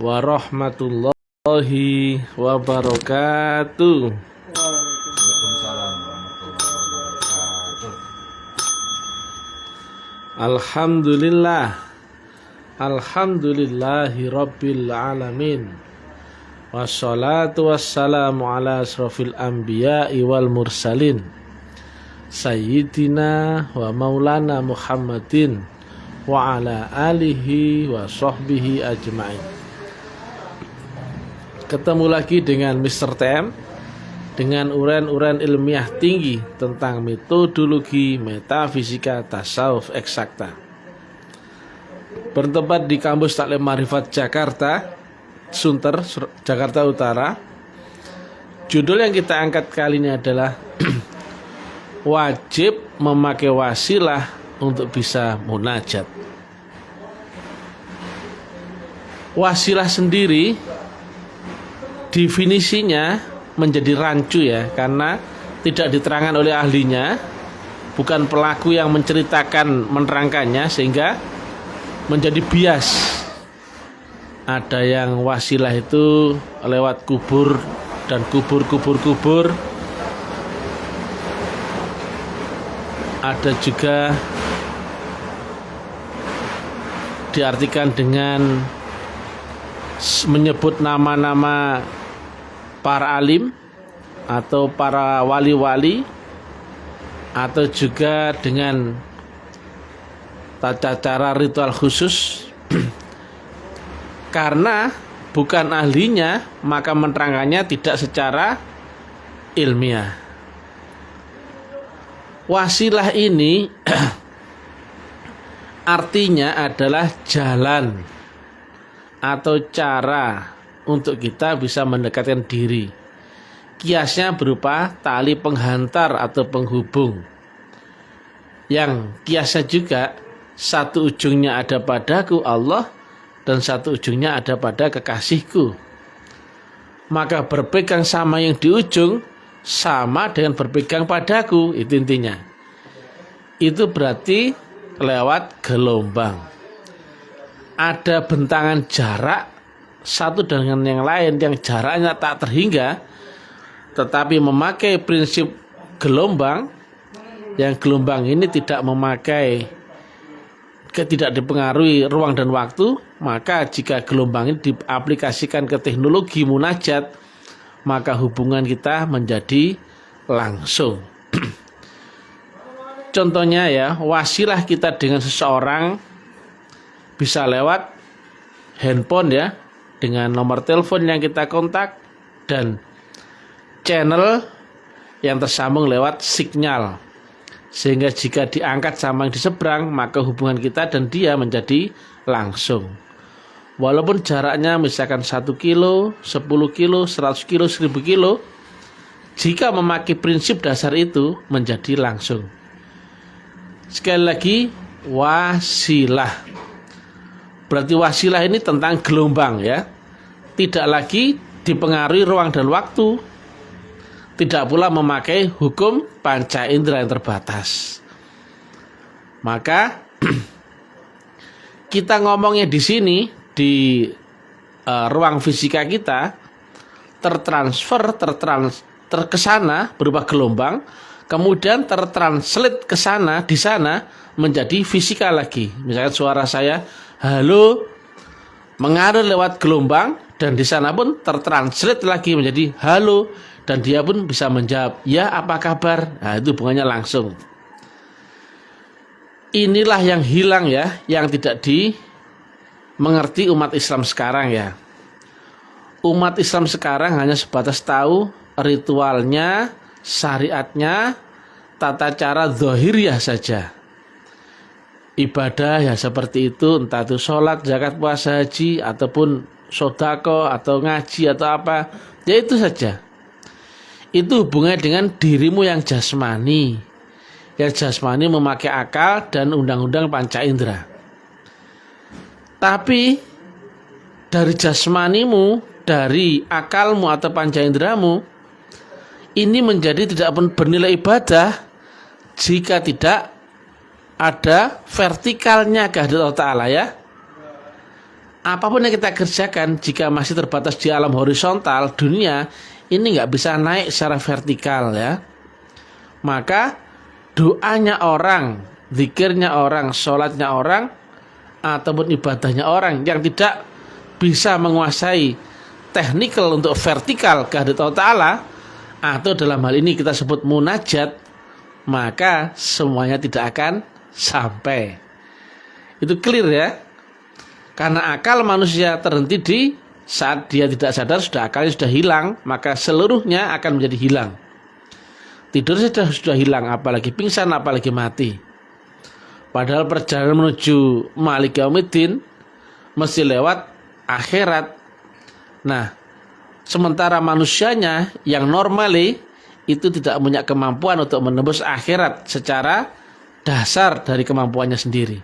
warahmatullahi wabarakatuh. Waalaikumsalam warahmatullahi wabarakatuh. Alhamdulillah, alhamdulillahi rabbil alamin. Wassalatu wassalamu ala asrofil anbiya'i wal mursalin, Sayyidina wa maulana Muhammadin wa ala alihi wa sahbihi ajma'in. Ketemu lagi dengan Mr. TM dengan uren-uren ilmiah tinggi tentang metodologi metafisika tasawuf eksakta. Bertempat di kampus Taklim Ma'rifat Jakarta, Sunter, Jakarta Utara. Judul yang kita angkat kali ini adalah wajib memakai wasilah untuk bisa munajat. Wasilah sendiri definisinya menjadi rancu ya, karena tidak diterangkan oleh ahlinya, bukan pelaku yang menceritakan menerangkannya, sehingga menjadi bias. Ada yang wasilah itu lewat kubur dan kubur. Ada juga diartikan dengan menyebut nama-nama para alim atau para wali-wali, atau juga dengan tata cara ritual khusus. Karena bukan ahlinya, maka menerangkannya tidak secara ilmiah. Wasilah ini artinya adalah jalan atau cara untuk kita bisa mendekatkan diri. Kiasnya berupa tali penghantar atau penghubung, yang kiasnya juga satu ujungnya ada padaku Allah dan satu ujungnya ada pada kekasihku. Maka berpegang sama yang di ujung sama dengan berpegang padaku, itu intinya. Itu berarti lewat gelombang. Ada bentangan jarak satu dengan yang lain yang jaraknya tak terhingga, tetapi memakai prinsip gelombang, yang gelombang ini tidak dipengaruhi ruang dan waktu. Maka jika gelombang ini diaplikasikan ke teknologi munajat, maka hubungan kita menjadi langsung. Contohnya ya, wasilah kita dengan seseorang bisa lewat handphone ya, dengan nomor telepon yang kita kontak dan channel yang tersambung lewat sinyal, sehingga jika diangkat sama yang di seberang, maka hubungan kita dan dia menjadi langsung. Walaupun jaraknya misalkan 1 kilo, 10 kilo, 100 kilo, 1000 kilo, jika memakai prinsip dasar itu menjadi langsung. Sekali lagi, wasilah. Berarti wasilah ini tentang gelombang ya. Tidak lagi dipengaruhi ruang dan waktu. Tidak pula memakai hukum panca indera yang terbatas. Maka kita ngomongnya di sini, di ruang fisika kita, tertransfer ke sana berupa gelombang, kemudian tertranslate ke sana, di sana menjadi fisika lagi. Misalkan suara saya halo mengalir lewat gelombang, dan di sana pun tertranslate lagi menjadi halo, dan dia pun bisa menjawab ya apa kabar. Nah, itu hubungannya langsung. Inilah yang hilang ya, yang tidak dimengerti umat Islam sekarang ya. Umat Islam sekarang hanya sebatas tahu ritualnya, syariatnya, tata cara zahiriyah saja. Ibadah ya seperti itu, entah itu sholat, zakat, puasa, haji, ataupun sodako, atau ngaji, atau apa, ya itu saja. Itu hubungannya dengan dirimu yang jasmani. Yang jasmani memakai akal dan undang-undang panca indera. Tapi dari jasmanimu, dari akalmu atau panca inderamu, ini menjadi tidak bernilai ibadah jika tidak ada vertikalnya kehadirat Allah Ta'ala ya. apapun yang kita kerjakan, jika masih terbatas di alam horizontal dunia, ini nggak bisa naik secara vertikal ya. Maka doanya orang, zikirnya orang, sholatnya orang, ataupun ibadahnya orang yang tidak bisa menguasai teknikal untuk vertikal kehadirat Allah Ta'ala, atau dalam hal ini kita sebut munajat, maka semuanya tidak akan sampai. Itu clear ya. Karena akal manusia terhenti di saat dia tidak sadar, sudah akalnya sudah hilang, maka seluruhnya akan menjadi hilang. Tidur sudah hilang, apalagi pingsan, apalagi mati. Padahal perjalanan menuju Malik Yaumiddin mesti lewat akhirat. Nah, sementara manusianya yang normally itu tidak punya kemampuan untuk menembus akhirat secara dasar dari kemampuannya sendiri.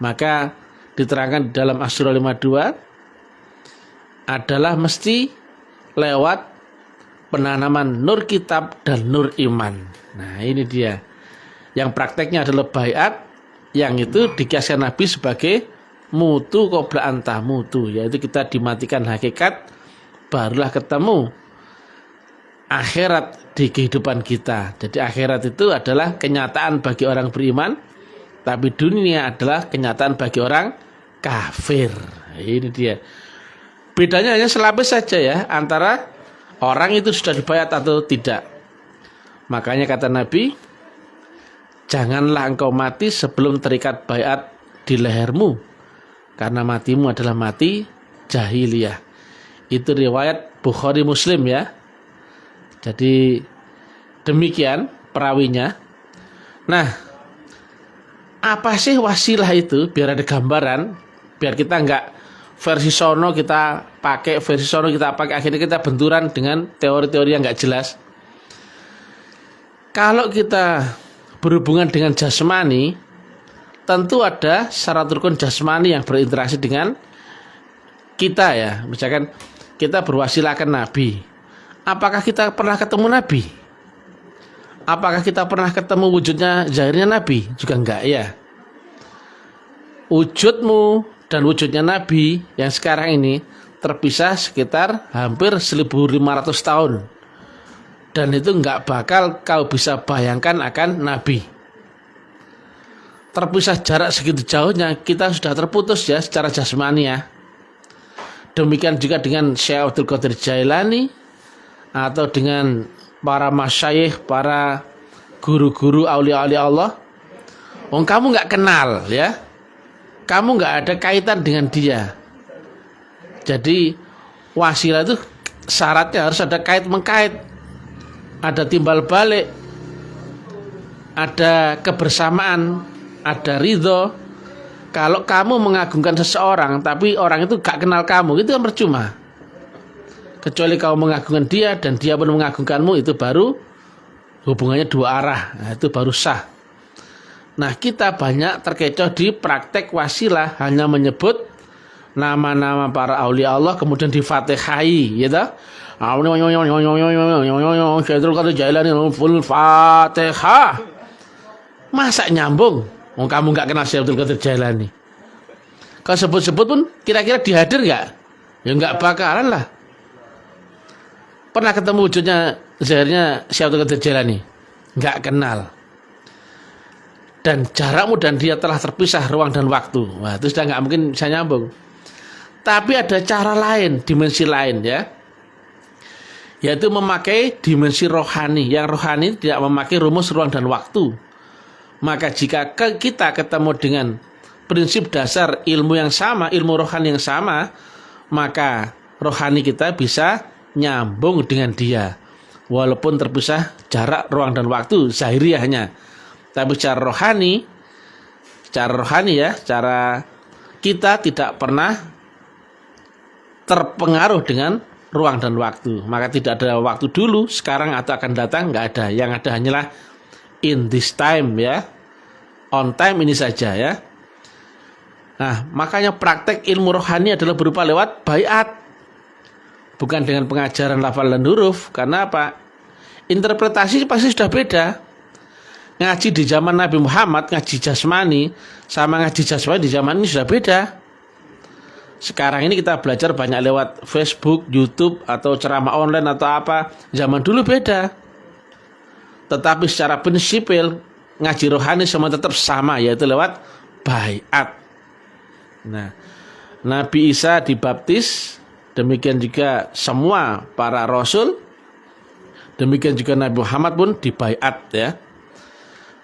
Maka diterangkan di dalam Asy-Syura 52 adalah mesti lewat penanaman nur kitab dan nur iman. Nah, ini dia. Yang prakteknya adalah baiat, yang itu dikiaskan Nabi sebagai mutu qabla anta mutu, yaitu kita dimatikan hakikat barulah ketemu akhirat di kehidupan kita. Jadi akhirat itu adalah kenyataan bagi orang beriman, tapi dunia adalah kenyataan bagi orang kafir. Ini dia. Bedanya hanya selapis saja ya, antara orang itu sudah dibayat atau tidak. Makanya kata Nabi, janganlah engkau mati sebelum terikat bayat di lehermu, karena matimu adalah mati jahiliyah. Itu riwayat Bukhari Muslim ya. Jadi demikian perawinya. Nah, apa sih wasilah itu? Biar ada gambaran, biar kita enggak versi sono kita pakai, versi sono kita pakai, akhirnya kita benturan dengan teori-teori yang enggak jelas. Kalau kita berhubungan dengan jasmani, tentu ada syarat rukun jasmani yang berinteraksi dengan kita ya. Misalkan kita berwasilahkan Nabi. Apakah kita pernah ketemu Nabi? Apakah kita pernah ketemu wujudnya zahirnya Nabi? Juga enggak ya. Wujudmu dan wujudnya Nabi yang sekarang ini terpisah sekitar hampir 1500 tahun. Dan itu enggak bakal kau bisa bayangkan akan Nabi. Terpisah jarak segitu jauhnya, kita sudah terputus ya secara jasmani ya. Demikian juga dengan Syekh Abdul Qadir Jailani, atau dengan para masyayikh, para guru-guru aulia-aulia Allah. Kamu nggak kenal ya, kamu nggak ada kaitan dengan dia. Jadi wasilah itu syaratnya harus ada kait mengkait, ada timbal balik, ada kebersamaan, ada ridho. Kalau kamu mengagungkan seseorang tapi orang itu gak kenal kamu, itu kan percuma. Kecuali kamu mengagungkan dia dan dia pun mengagungkanmu, itu baru hubungannya dua arah. Nah, itu baru sah. Nah, kita banyak terkecoh di praktek wasilah, hanya menyebut nama-nama para aulia Allah kemudian difatihai, gitu. Syaikhul Qadir Jailani full Fatihah. Masa nyambung? Kamu nggak kenal Syekh Abdul Qadir Jailani. Kau sebut-sebut pun kira-kira dihadir nggak? Ya nggak bakalan lah. Pernah ketemu wujudnya zahirnya Syekh Abdul Qadir Jailani? Nggak kenal. Dan jarakmu dan dia telah terpisah ruang dan waktu. Wah, itu sudah nggak mungkin bisa nyambung. Tapi ada cara lain, dimensi lain ya. Yaitu memakai dimensi rohani. Yang rohani tidak memakai rumus ruang dan waktu. Maka jika kita ketemu dengan prinsip dasar ilmu yang sama, ilmu rohani yang sama, maka rohani kita bisa nyambung dengan dia. Walaupun terpisah jarak, ruang, dan waktu, zahiriahnya. Tapi secara rohani ya, secara kita tidak pernah terpengaruh dengan ruang dan waktu. Maka tidak ada waktu dulu, sekarang atau akan datang, nggak ada. Yang ada hanyalah in this time ya, on time ini saja ya. Nah, makanya praktek ilmu rohani adalah berupa lewat baiat, bukan dengan pengajaran lafal dan huruf. Karena apa? Interpretasi pasti sudah beda. Ngaji di zaman Nabi Muhammad, ngaji jasmani sama ngaji jasmani di zaman ini sudah beda. Sekarang ini kita belajar banyak lewat Facebook, YouTube, atau ceramah online atau apa. Zaman dulu beda. Tetapi secara prinsipil ngaji rohani semua tetap sama, yaitu lewat baiat. Nah, Nabi Isa dibaptis, demikian juga semua para rasul, demikian juga Nabi Muhammad pun dibaiat ya.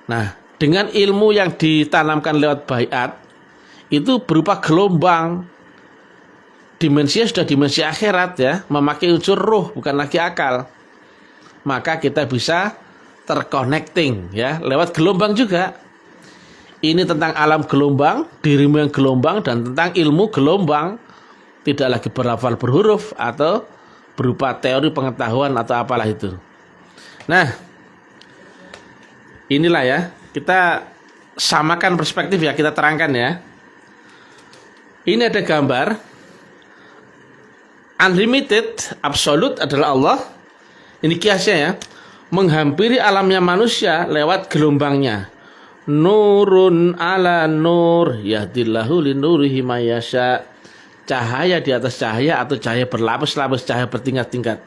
Nah, dengan ilmu yang ditanamkan lewat baiat itu berupa gelombang. Dimensinya sudah dimensi akhirat ya, memakai unsur ruh bukan lagi akal. Maka kita bisa terconnecting ya lewat gelombang juga. Ini tentang alam gelombang, dirimu yang gelombang, dan tentang ilmu gelombang. Tidak lagi berlafal berhuruf atau berupa teori pengetahuan atau apalah itu. Nah, inilah ya, kita samakan perspektif ya, kita terangkan ya. Ini ada gambar unlimited, absolut adalah Allah. Ini kiasnya ya, menghampiri alamnya manusia lewat gelombangnya. Nurun ala nur, yahdillahu linurihi mayasya. Cahaya di atas cahaya atau cahaya berlapis-lapis, cahaya bertingkat-tingkat.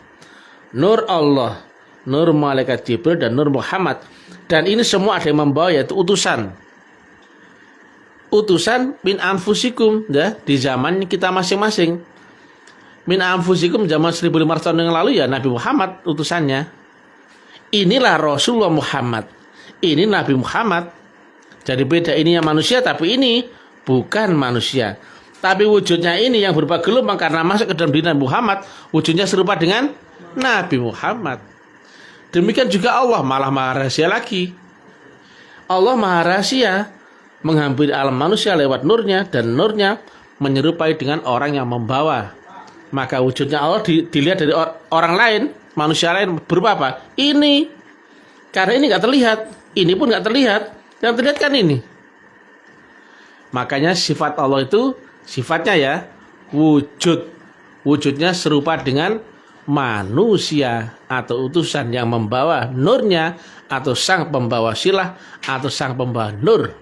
Nur Allah, nur malaikat Jibril, dan nur Muhammad. Dan ini semua ada yang membawa, yaitu utusan. Utusan min anfusikum ya, di zaman kita masing-masing. Min anfusikum zaman 1500 tahun yang lalu ya Nabi Muhammad utusannya. Inilah Rasulullah Muhammad. Ini Nabi Muhammad. Jadi beda, ini yang manusia tapi ini bukan manusia. Tapi wujudnya ini yang berupa gelombang karena masuk ke dalam diri Nabi Muhammad, wujudnya serupa dengan Nabi Muhammad. Demikian juga Allah, malah maha rahasia lagi. Allah maha rahasia, menghampiri alam manusia lewat nurnya, dan nurnya menyerupai dengan orang yang membawa. Maka wujudnya Allah dilihat dari orang lain, manusia lain berupa apa? Ini. Karena ini nggak terlihat, ini pun nggak terlihat. Yang terlihat kan ini. Makanya sifat Allah itu sifatnya ya wujud. Wujudnya serupa dengan manusia atau utusan yang membawa nurnya, atau sang pembawa silah, atau sang pembawa nur.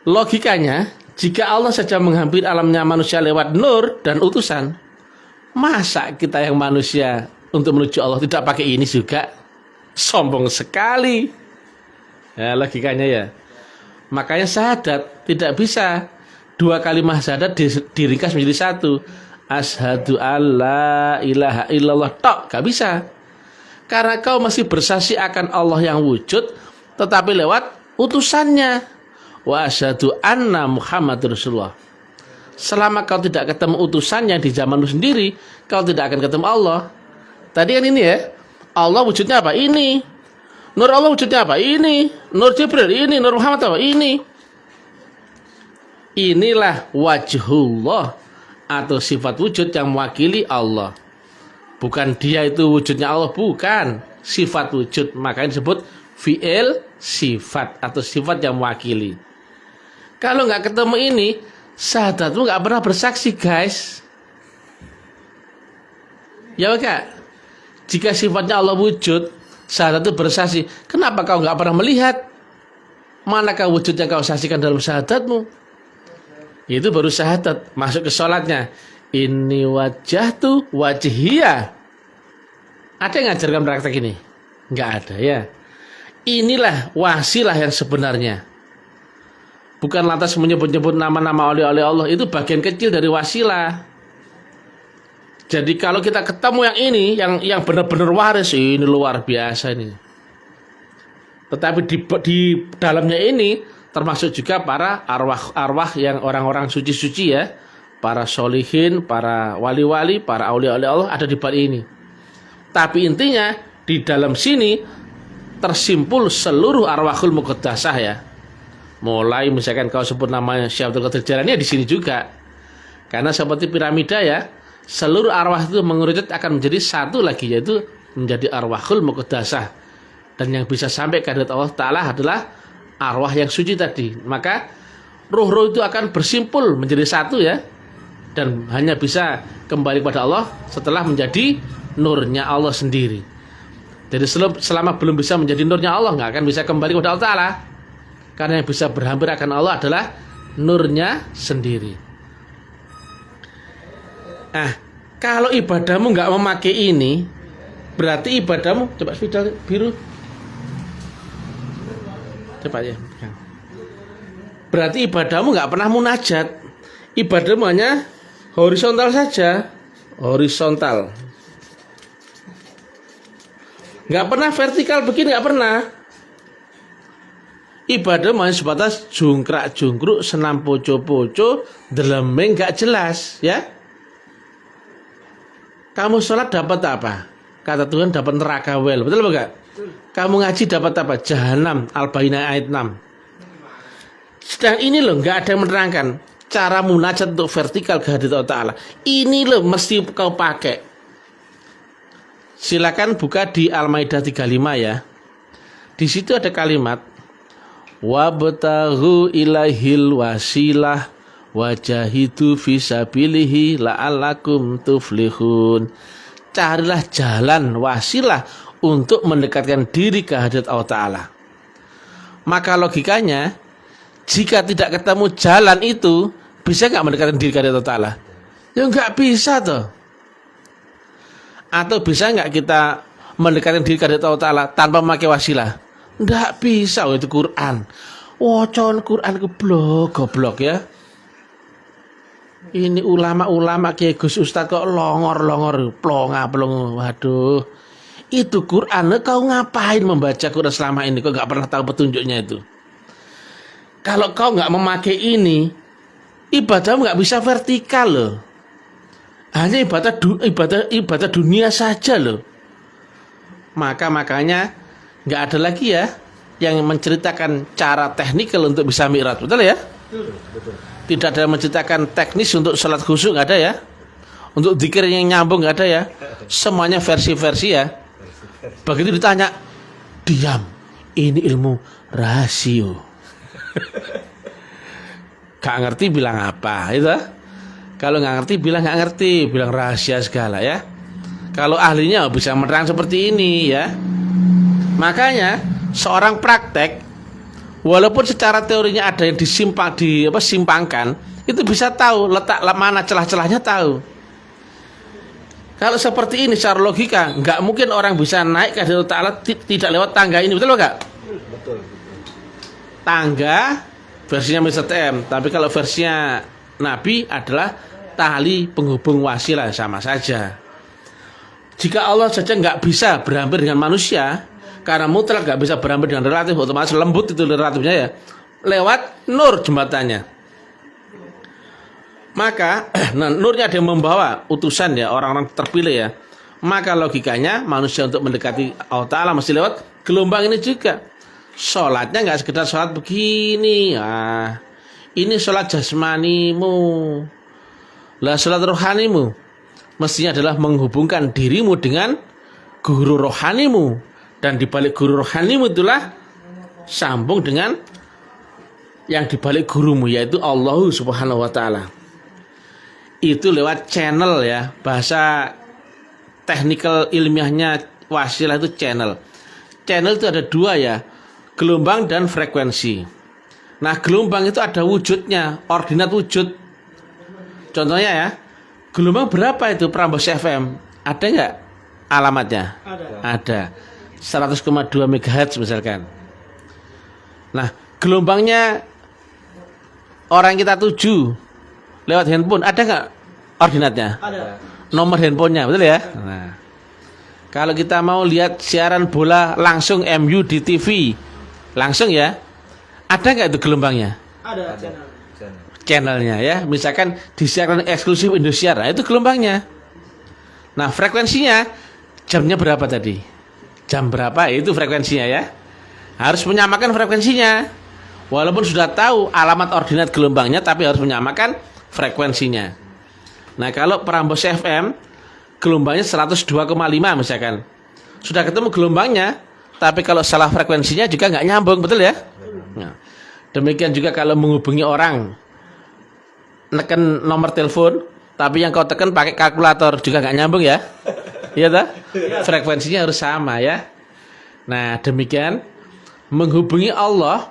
Logikanya, jika Allah saja menghampiri alamnya manusia lewat nur dan utusan, masa kita yang manusia untuk menuju Allah tidak pakai ini juga? Sombong sekali. Ya, logikanya ya. Makanya syahadat tidak bisa 2 kalimat syahadat diringkas menjadi 1. Asyhadu alla ilaha illallah tok, gak bisa. Karena kau masih bersaksi akan Allah yang wujud, tetapi lewat utusannya. Wa asyhadu anna Muhammadur Rasulullah. Selama kau tidak ketemu utusannya di zamanmu sendiri, kau tidak akan ketemu Allah. Tadi kan ini ya, Allah wujudnya apa? Ini. Nur Allah wujudnya apa? Ini. Nur Jibril ini. Nur Muhammad apa? Ini. Inilah wajhullah, atau sifat wujud yang mewakili Allah. Bukan dia itu wujudnya Allah, bukan. Sifat wujud, makanya disebut fi'il sifat atau sifat yang mewakili. Kalau nggak ketemu ini, syahadatmu nggak pernah bersaksi, guys. Ya enggak? Jika sifatnya Allah wujud, syahadat itu bersaksi. Kenapa kau nggak pernah melihat? Manakah wujud yang kau saksikan dalam syahadatmu? Itu baru syahadat. Masuk ke sholatnya. Ini wajhatu wajhiyah. Ada yang ngajarkan praktek ini? Nggak ada ya. Inilah wasilah yang sebenarnya. Bukan lantas menyebut-nyebut nama-nama oleh Allah. Itu bagian kecil dari wasilah. Jadi kalau kita ketemu yang ini, yang benar-benar waris, ini luar biasa ini. Tetapi di dalamnya ini termasuk juga para arwah-arwah yang orang-orang suci-suci ya. Para solihin, para wali-wali, para aulia-aulia Allah ada di balik ini. Tapi intinya di dalam sini tersimpul seluruh arwahul muqaddasah ya. Mulai misalkan kau sebut namanya Syekh Abdul Qadir Jailani di sini juga. Karena seperti piramida ya, seluruh arwah itu mengerucut akan menjadi satu lagi, yaitu menjadi arwahul muqaddasah. Dan yang bisa sampai ke hadirat Allah Ta'ala adalah arwah yang suci tadi. Maka ruh-ruh itu akan bersimpul menjadi satu ya. Dan hanya bisa kembali kepada Allah setelah menjadi nurnya Allah sendiri. Jadi selama belum bisa menjadi nurnya Allah, nggak akan bisa kembali kepada Allah Ta'ala. Karena yang bisa berhampir akan Allah adalah nurnya sendiri. Nah, kalau ibadahmu nggak memakai ini, berarti ibadahmu, coba spidol biru, coba ya. Berarti ibadahmu nggak pernah munajat, ibadahmu hanya horizontal saja, horizontal. Nggak pernah vertikal begini, nggak pernah. Ibadah hanya sebatas jungkrak-jungkruk, senam poco-poco, delemeng nggak jelas, ya. Kamu sholat dapat apa? Kata Tuhan dapat neraka wel, betul enggak? Kamu ngaji dapat apa? Jahanam, Al-Bayyinah ayat 6. Sedang ini loh, nggak ada yang menerangkan cara munajat untuk vertikal kehadirat Allah Ta'ala. Ini loh mesti kau pakai. Silakan buka di Al-Maidah 35 ya. Di situ ada kalimat wabtaghu ilaihil wasilah wajahidu fisabilihi la'allakum tuflihun. Carilah jalan wasilah untuk mendekatkan diri ke hadirat Allah Ta'ala. Maka logikanya, jika tidak ketemu jalan itu, bisa nggak mendekatkan diri ke hadirat Allah Ta'ala? Ya nggak bisa toh. Atau bisa nggak kita mendekatkan diri ke hadirat Allah Ta'ala tanpa memakai wasilah? Nggak bisa. Oh, itu Quran. Wocon Quran goblok ya. Ini ulama-ulama kayak Gus Ustaz kok longor-longor plonga-plong. Waduh. Itu Quran, kau ngapain membaca Quran selama ini? Kau nggak pernah tahu petunjuknya itu. Kalau kau nggak memakai ini, ibadahmu nggak bisa vertikal loh. Hanya ibadah dunia saja loh. Makanya nggak ada lagi ya yang menceritakan cara teknikal untuk bisa mi'raj, betul ya? Betul. Tidak ada yang menceritakan teknis untuk salat khusyuk, nggak ada ya? Untuk dzikir yang nyambung nggak ada ya? Semuanya versi-versi ya. Begitu ditanya, diam. Ini ilmu rasio. Gak ngerti bilang apa, itu? Kalau nggak ngerti bilang nggak ngerti, bilang rahasia segala ya. Kalau ahlinya bisa menerang seperti ini ya. Makanya seorang praktek, walaupun secara teorinya ada yang simpangkan, itu bisa tahu letak mana celah-celahnya tahu. Kalau seperti ini secara logika, nggak mungkin orang bisa naik ke hadirat Ta'ala tidak lewat tangga ini, betul nggak? Betul. Tangga versinya Mr. TM, tapi kalau versinya Nabi adalah tali penghubung wasilah, sama saja. Jika Allah saja nggak bisa berhampir dengan manusia, karena mutlak nggak bisa berhampir dengan relatif, otomatis lembut itu relatifnya ya, lewat nur jembatannya. Maka nurnya ada yang membawa utusan ya, orang-orang terpilih ya. Maka logikanya manusia untuk mendekati Allah Ta'ala mesti lewat gelombang ini juga. Sholatnya nggak sekedar sholat begini. Nah, ini sholat jasmanimu. Lah sholat rohanimu mestinya adalah menghubungkan dirimu dengan guru rohanimu. Dan dibalik guru rohanimu itulah sambung dengan yang dibalik gurumu, yaitu Allah Subhanahu wa Ta'ala. Itu lewat channel ya, bahasa teknikal ilmiahnya wasilah itu channel. Channel itu ada dua ya, gelombang dan frekuensi. Nah, gelombang itu ada wujudnya, ordinat wujud. Contohnya ya, gelombang berapa itu Prambors FM? Ada nggak alamatnya? Ada. 100,2 MHz misalkan. Nah, gelombangnya orang kita tuju lewat handphone, ada nggak ordinatnya? Ada. Nomor handphonenya, betul ya? Nah, kalau kita mau lihat siaran bola langsung MU di TV, langsung ya, ada nggak itu gelombangnya? Ada. Channelnya ya, misalkan disiarkan eksklusif Indosiar, nah, itu gelombangnya. Nah, frekuensinya jamnya berapa tadi? Jam berapa? Itu frekuensinya ya. Harus menyamakan frekuensinya. Walaupun sudah tahu alamat ordinat gelombangnya, tapi harus menyamakan frekuensinya. Nah, kalau Prambors FM gelombangnya 102,5 misalkan. Sudah ketemu gelombangnya, tapi kalau salah frekuensinya juga nggak nyambung, betul ya? Nah, demikian juga kalau menghubungi orang, neken nomor telepon, tapi yang kau tekan pakai kalkulator juga nggak nyambung ya? Iya toh? Frekuensinya harus sama ya. Nah, demikian menghubungi Allah,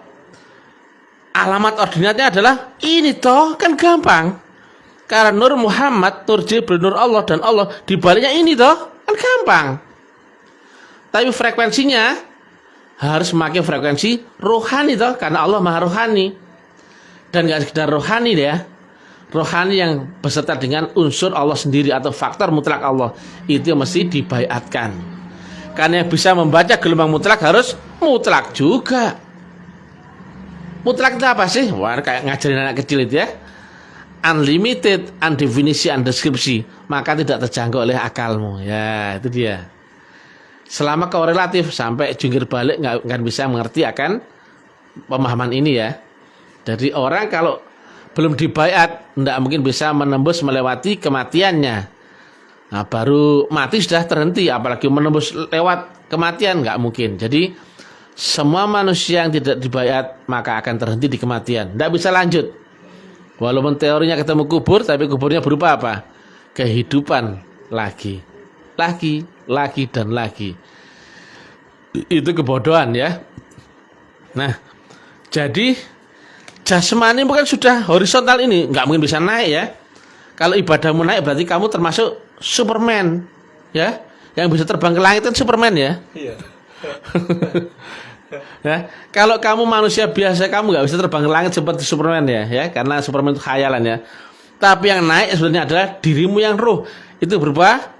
alamat ordinatnya adalah ini toh, kan gampang. Karena nur Muhammad, nur Jibril, nur Allah dan Allah dibaliknya ini toh kan gampang. Tapi frekuensinya harus memakai frekuensi rohani toh, karena Allah maha rohani. Dan gak sekedar rohani ya, rohani yang beserta dengan unsur Allah sendiri atau faktor mutlak Allah, itu mesti dibaiatkan. Karena yang bisa membaca gelombang mutlak harus mutlak juga. Mutlak itu apa sih? Wah, kayak ngajarin anak kecil itu ya. Unlimited, undefinisi, undeskripsi, maka tidak terjangkau oleh akalmu. Ya, itu dia. Selama kau relatif sampai jungkir balik nggak bisa mengerti akan pemahaman ini ya. Jadi orang kalau belum dibaiat tidak mungkin bisa menembus melewati kematiannya. Nah, baru mati sudah terhenti, apalagi menembus lewat kematian nggak mungkin. Jadi semua manusia yang tidak dibaiat maka akan terhenti di kematian, tidak bisa lanjut. Walaupun teorinya ketemu kubur, tapi kuburnya berupa apa? Kehidupan lagi, dan lagi. Itu kebodohan ya. Nah, jadi jasmani bukan sudah horizontal ini, nggak mungkin bisa naik ya. Kalau ibadahmu naik berarti kamu termasuk Superman, ya, yang bisa terbang ke langit kan Superman ya. Iya. Ya, kalau kamu manusia biasa kamu nggak bisa terbang ke langit seperti Superman ya, karena Superman itu khayalan ya. Tapi yang naik sebenarnya adalah dirimu yang ruh, itu berupa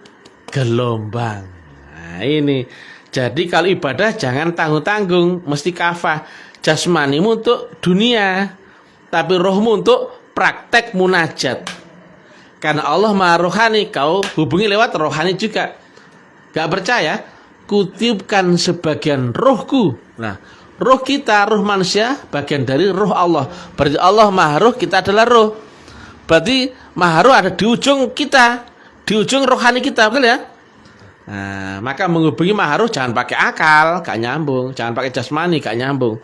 gelombang. Nah ini, jadi kalau ibadah jangan tanggung-tanggung, mesti kafah. Jasmanimu untuk dunia, tapi rohmu untuk praktek munajat. Karena Allah maha rohani, kau hubungi lewat rohani juga. Gak percaya? Kutipkan sebagian rohku. Nah, roh kita, roh manusia bagian dari roh Allah. Berarti Allah maha roh, kita adalah roh. Berarti maha roh ada di ujung kita, di ujung rohani kita, betul ya? Nah, maka menghubungi maha roh jangan pakai akal, gak nyambung. Jangan pakai jasmani, gak nyambung.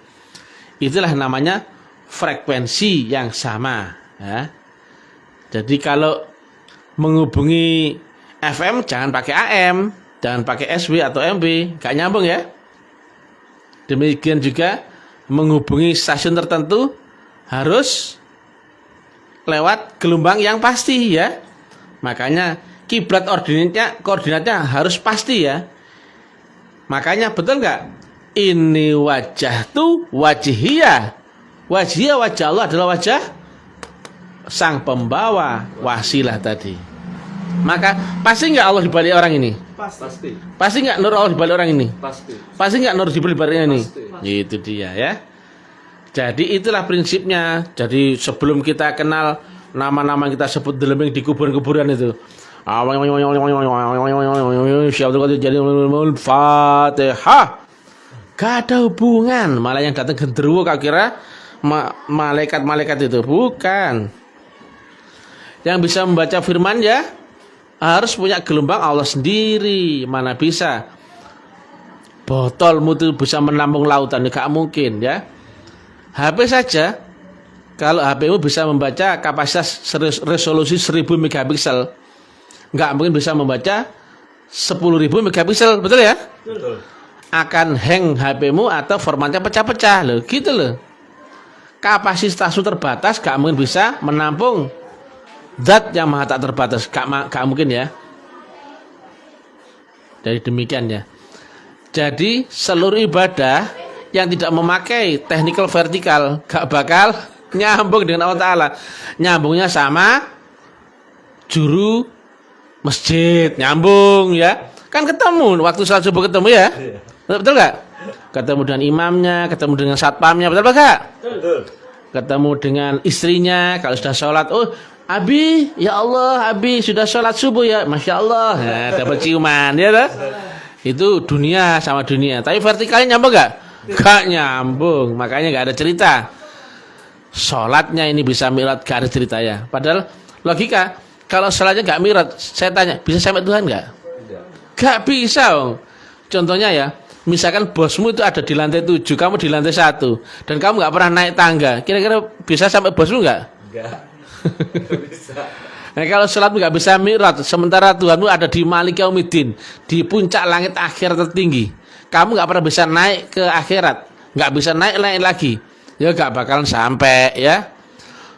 Itulah namanya frekuensi yang sama ya. Jadi kalau menghubungi FM jangan pakai AM, jangan pakai SW atau MB, gak nyambung ya. Demikian juga menghubungi stasiun tertentu harus lewat gelombang yang pasti ya. Makanya kiblat koordinatnya harus pasti ya. Makanya betul nggak? Ini wajah tuh wajihiyah. Wajihiyah, wajah Allah adalah wajah sang pembawa wasilah tadi. Maka pasti nggak Allah dibalik orang ini? Pasti. Pasti nggak nur Allah dibalik orang ini? Pasti. Pasti nggak nur Jibril dibalik ini? Pasti. Itu dia ya. Jadi itulah prinsipnya. Jadi sebelum kita kenal nama-nama yang kita sebut delembing di kuburan-kuburan itu, Fatihah, gak ada hubungan. Malah yang datang genderuwo kau kira malaikat-malaikat itu, bukan. Yang bisa membaca firman ya harus punya gelombang Allah sendiri. Mana bisa botolmu itu bisa menampung lautan, gak mungkin ya. HP saja, kalau HPmu bisa membaca kapasitas resolusi 1000 megapiksel, nggak mungkin bisa membaca 10.000 megapiksel, betul ya? Betul. Akan hang HPmu atau formatnya pecah-pecah loh, gitu loh. Kapasitasmu terbatas, nggak mungkin bisa menampung zat yang maha tak terbatas, nggak mungkin ya. Jadi demikian ya. Jadi seluruh ibadah yang tidak memakai technical vertikal gak bakal nyambung dengan Allah Ta'ala. Nyambungnya sama juru masjid, nyambung ya. Kan ketemu waktu sholat subuh ketemu ya. Betul gak? Ketemu dengan imamnya, ketemu dengan satpamnya, betul gak? Betul. Ketemu dengan istrinya kalau sudah sholat. Oh Abi, ya Allah, Abi sudah sholat subuh ya, Masya Allah. Nah, dapat ciuman ya toh? Itu dunia sama dunia. Tapi vertikalnya nyambung gak? Gak nyambung. Makanya gak ada cerita. Sholatnya ini bisa mi'raj, gak ada cerita ya. Padahal logika, kalau sholatnya gak mi'raj, saya tanya, bisa sampai Tuhan gak? Gak bisa. Contohnya ya, misalkan bosmu itu ada di lantai 7, kamu di lantai 1, dan kamu gak pernah naik tangga, kira-kira bisa sampai bosmu gak? Enggak. Bisa. Nah, kalau sholatmu gak bisa mi'raj, sementara Tuhanmu ada di Malik Yaumiddin, di puncak langit akhir tertinggi, kamu gak pernah bisa naik ke akhirat, gak bisa naik lagi, ya gak bakalan sampai ya.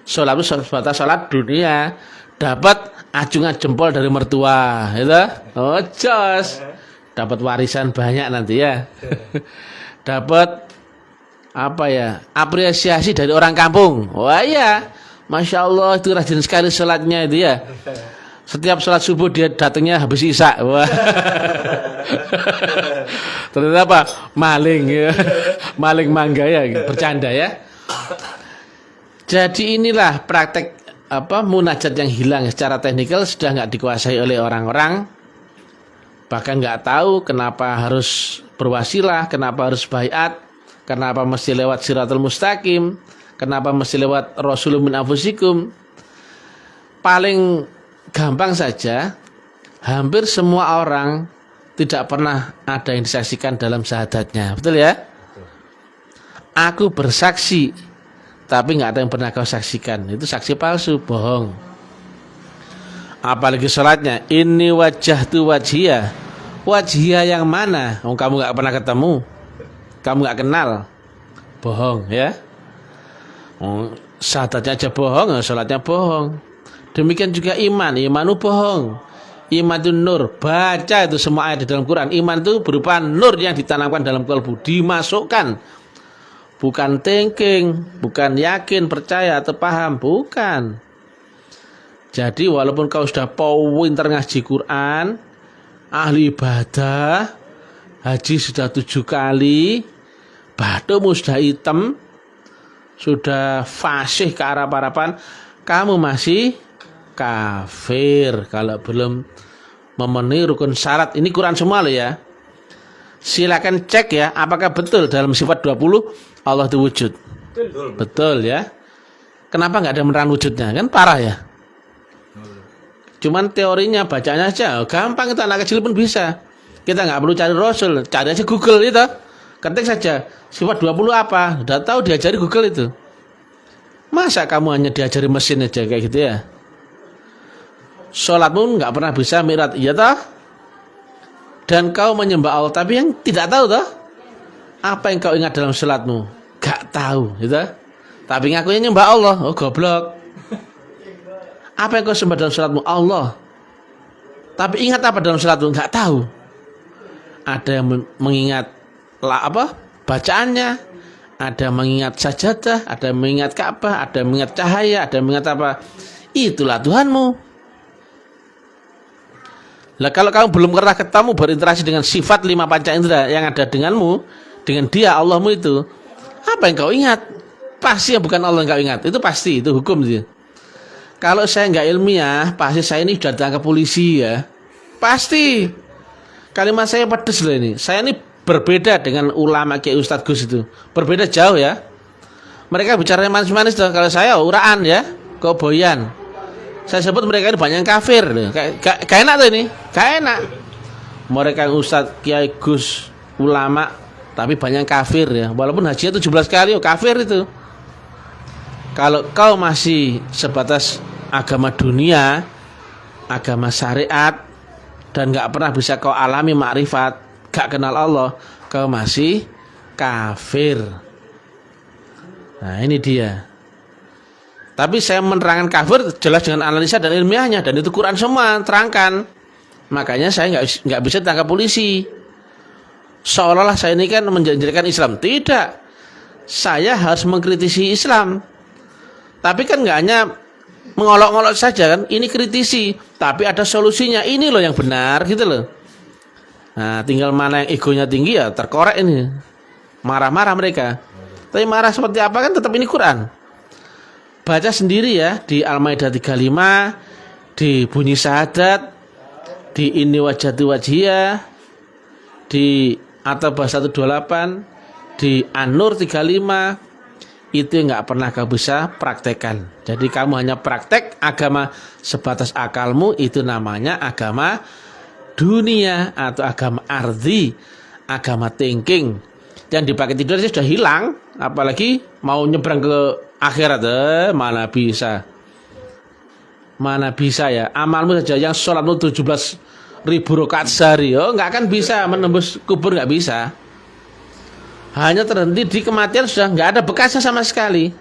Sholat itu sebatas sholat dunia. dapat acungan jempol dari mertua, gitu. Oh, jos. Dapat warisan banyak nanti ya. Dapat apa ya? Apresiasi dari orang kampung. Wah iya. Masya Allah itu rajin sekali sholatnya itu ya. Setiap sholat subuh dia datangnya habis isya. Wah. Ternyata apa? Maling ya. Maling mangga ya, bercanda ya. Jadi inilah praktek munajat yang hilang secara teknikal sudah nggak dikuasai oleh orang-orang. Bahkan nggak tahu kenapa harus berwasilah, kenapa harus baiat, kenapa mesti lewat siratul mustaqim, kenapa mesti lewat rasulun min anfusikum. Paling gampang saja, hampir semua orang tidak pernah ada yang disaksikan dalam syahadatnya. Betul ya? Aku bersaksi, tapi nggak ada yang pernah kau saksikan. Itu saksi palsu, bohong. Apalagi sholatnya, ini wajjahtu wajhiyah. Wajhiyah yang mana? Oh, kamu nggak pernah ketemu, kamu nggak kenal, bohong ya. Oh, syahadatnya aja bohong, sholatnya bohong. Demikian juga iman, imanu bohong. Iman itu nur, baca itu semua ayat di dalam Quran. Iman itu berupa nur yang ditanamkan dalam kalbu, dimasukkan. Bukan thinking, bukan yakin, percaya atau paham, bukan. Jadi walaupun kau sudah pinter ngaji Quran, ahli ibadah, haji sudah 7 kali, badanmu sudah hitam, sudah fasih ke arah-arapan, kamu masih kafir kalau belum memenuhi rukun syarat. Ini Quran semua loh ya. Silakan cek ya, apakah betul dalam sifat 20 Allah itu wujud. Betul ya. Kenapa nggak ada menerang wujudnya? Kan parah ya. Cuman teorinya bacanya aja gampang, itu anak kecil pun bisa. Kita nggak perlu cari Rasul, cari aja Google itu. Ketik saja sifat 20 apa, udah tahu, diajari Google itu. Masa kamu hanya diajari mesin aja kayak gitu ya? Sholatmu nggak pernah bisa mi'raj, iya toh? Dan kau menyembah Allah, tapi yang tidak tahu toh? Apa yang kau ingat dalam sholatmu? Gak tahu, gitu. Tapi ngakunya nyembah Allah, oh goblok. Apa yang kau sembah dalam sholatmu? Allah. Tapi ingat apa dalam sholatmu? Gak tahu. Ada yang mengingat bacaannya, ada yang mengingat sajadah, ada yang mengingat Ka'bah, ada yang mengingat cahaya, ada yang mengingat apa? Itulah Tuhanmu. Lah kalau kamu belum pernah ketemu berinteraksi dengan sifat 5 panca indera yang ada denganmu, dengan dia Allahmu itu, apa yang kau ingat? Pasti yang bukan Allah yang kau ingat. Itu pasti, itu hukum dia. Kalau saya nggak ilmiah, pasti saya ini sudah ditangkap polisi ya. Pasti. Kalimat saya pedes loh ini. Saya ini berbeda dengan ulama kayak Ustadz Gus itu. Berbeda jauh ya. Mereka bicara manis-manis tuh. Kalau saya uraan ya, koboyan. Saya sebut mereka ini banyak yang kafir loh. Gak enak tuh ini. Gak enak. Mereka Ustadz Kiai Gus ulama, tapi banyak kafir ya. Walaupun hajinya 17 kali, kafir itu. Kalau kau masih sebatas agama dunia, agama syariat, dan gak pernah bisa kau alami makrifat, gak kenal Allah, kau masih kafir. Nah ini dia. Tapi saya menerangkan kafir jelas dengan analisa dan ilmiahnya, dan itu Quran semua terangkan. Makanya saya nggak bisa ditangkap polisi. Seolah-olah saya ini kan menjanjikan Islam. Tidak. Saya harus mengkritisi Islam. Tapi kan nggak hanya mengolok-olok saja kan. Ini kritisi, tapi ada solusinya. Ini loh yang benar gitu loh. Nah, tinggal mana yang egonya tinggi ya terkorek ini. Marah-marah mereka. Tapi marah seperti apa kan tetap ini Quran. Baca sendiri ya di Al-Maidah 35, di bunyi syahadat, di ini wajhatu wajhiyah, di At-Taubah 128, di An-Nur 35, itu nggak pernah kau bisa praktekkan. Jadi kamu hanya praktek agama sebatas akalmu, itu namanya agama dunia atau agama ardi, agama thinking. Yang dipakai tidur aja sudah hilang, apalagi mau nyebrang ke akhirat, mana bisa. Mana bisa ya. Amalmu saja yang sholatmu 17.000 rakaat sehari, nggak akan bisa menembus kubur, nggak bisa. Hanya terhenti di kematian, sudah nggak ada bekasnya sama sekali.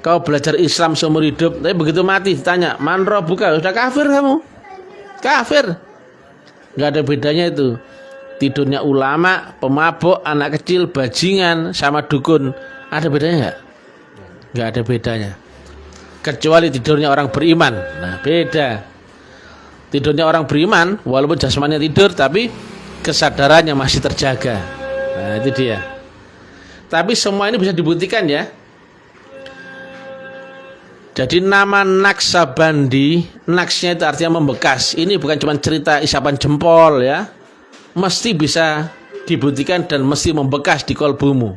Kau belajar Islam seumur hidup, tapi begitu mati ditanya, "Man rabbuka?" Sudah kafir kamu. Kafir. Enggak ada bedanya itu. Tidurnya ulama, pemabuk, anak kecil, bajingan, sama dukun. Ada bedanya enggak? Enggak ada bedanya. Kecuali tidurnya orang beriman. Nah, beda. Tidurnya orang beriman, walaupun jasmaninya tidur, tapi kesadarannya masih terjaga. Nah, itu dia. Tapi semua ini bisa dibuktikan ya. Jadi nama Naksabandi, naksnya itu artinya membekas. Ini bukan cuma cerita isapan jempol ya. Mesti bisa dibuktikan dan mesti membekas di kolbumu.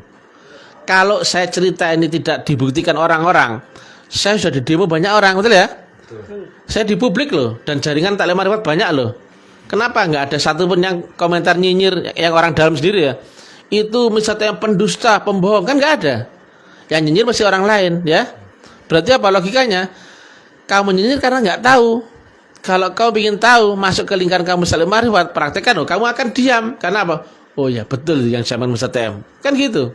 Kalau saya cerita ini tidak dibuktikan orang-orang, saya sudah di demo banyak orang, betul ya? Betul. Saya di publik loh, dan jaringan taklim marifat banyak loh. Kenapa nggak ada satupun yang komentar nyinyir yang orang dalam sendiri ya? Itu misalnya yang pendusta, pembohong, kan nggak ada. Yang nyinyir masih orang lain ya. Berarti apa logikanya? Kamu nyinyir karena nggak tahu. Kalau kau ingin tahu, masuk ke lingkaran kamu saling marifat, praktekkan, oh, kamu akan diam. Karena apa? Oh ya betul yang zaman Musa TM. Kan gitu.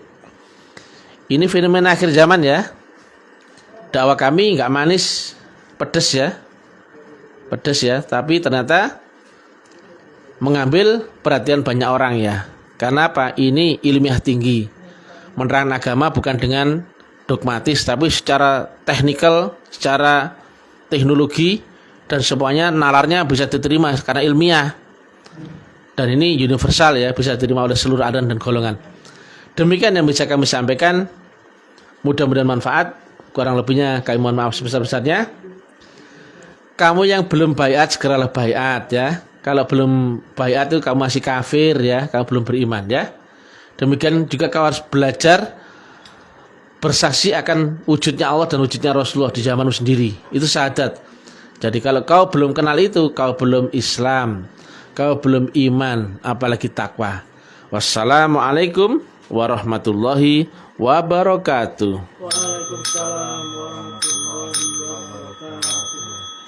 Ini fenomena akhir zaman ya. Dakwah kami nggak manis, pedes ya. Pedes ya, tapi ternyata mengambil perhatian banyak orang ya. Karena apa? Ini ilmiah tinggi. Menerangkan agama bukan dengan dogmatis, tapi secara teknikal, secara teknologi, dan semuanya nalarnya bisa diterima karena ilmiah. Dan ini universal ya, bisa diterima oleh seluruh adan dan golongan. Demikian yang bisa kami sampaikan. Mudah-mudahan manfaat. Kurang lebihnya kami mohon maaf sebesar-besarnya. Kamu yang belum baiat, segeralah baiat ya. Kalau belum baiat itu kamu masih kafir ya, kamu belum beriman ya. Demikian juga kau harus belajar bersaksi akan wujudnya Allah dan wujudnya Rasulullah di zamanmu sendiri. Itu syahadat. Jadi kalau kau belum kenal itu, kau belum Islam, kau belum iman, apalagi takwa. Wassalamualaikum warahmatullahi wabarakatuh. Waalaikumsalam warahmatullahi wabarakatuh.